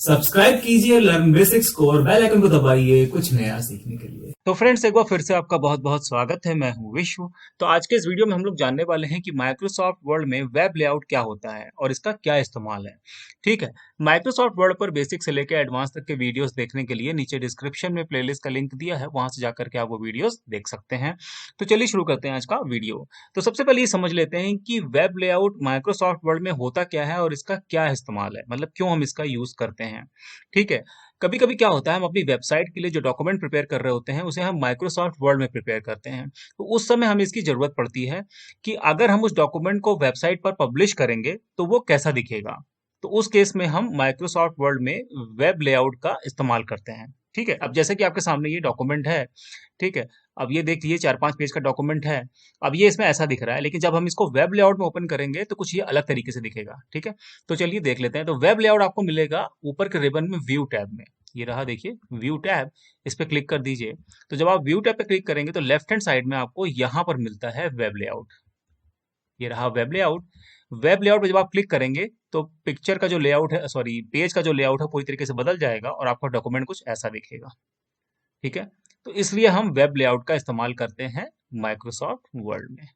Subscribe कीजिए learn basics को और बेल आइकन को दबाइए कुछ नया सीखने के लिए। तो फ्रेंड्स एक बार फिर से आपका बहुत बहुत स्वागत है। मैं हूं विश्व। तो आज के इस वीडियो में हम लोग जानने वाले हैं कि माइक्रोसॉफ्ट वर्ड में वेब लेआउट क्या होता है और इसका क्या इस्तेमाल है। ठीक है। माइक्रोसॉफ्ट वर्ड पर बेसिक से लेकर एडवांस तक के वीडियोस देखने के लिए नीचे डिस्क्रिप्शन में प्लेलिस्ट का लिंक दिया है, वहां से जाकर के आप वो वीडियोस देख सकते हैं। तो चलिए शुरू करते हैं आज का वीडियो। तो सबसे पहले ये समझ लेते हैं कि वेब लेआउट माइक्रोसॉफ्ट वर्ड में होता क्या है और इसका क्या इस्तेमाल है, मतलब क्यों हम इसका यूज करते हैं। ठीक है। कभी कभी क्या होता है, हम अपनी वेबसाइट के लिए जो डॉक्यूमेंट प्रिपेयर कर रहे होते हैं उसे हम माइक्रोसॉफ्ट वर्ड में प्रिपेयर करते हैं। तो उस समय हमें इसकी जरूरत पड़ती है कि अगर हम उस डॉक्यूमेंट को वेबसाइट पर पब्लिश करेंगे तो वो कैसा दिखेगा। तो उस केस में हम माइक्रोसॉफ्ट वर्ड में वेब लेआउट का इस्तेमाल करते हैं। ठीक है। अब जैसे कि आपके सामने ये डॉक्यूमेंट है। ठीक है। अब ये देख लीजिए 4-5 पेज का डॉक्यूमेंट है। अब ये इसमें ऐसा दिख रहा है, लेकिन जब हम इसको वेब लेआउट में ओपन करेंगे तो कुछ ये अलग तरीके से दिखेगा। ठीक है। तो चलिए देख लेते हैं। तो वेब लेआउट आपको मिलेगा ऊपर के रिबन में व्यू टैब में। ये रहा, देखिए व्यू टैब। इस पे क्लिक कर दीजिए। तो जब आप व्यू टैब पे क्लिक करेंगे तो लेफ्ट हैंड साइड में आपको यहाँ पर मिलता है वेब लेआउट। ये रहा वेब लेआउट। वेब लेआउट पे जब आप क्लिक करेंगे तो पिक्चर का जो लेआउट है, सॉरी पेज का जो लेआउट है पूरी तरीके से बदल जाएगा और आपका डॉक्यूमेंट कुछ ऐसा दिखेगा। ठीक है। तो इसलिए हम वेब लेआउट का इस्तेमाल करते हैं माइक्रोसॉफ्ट वर्ड में।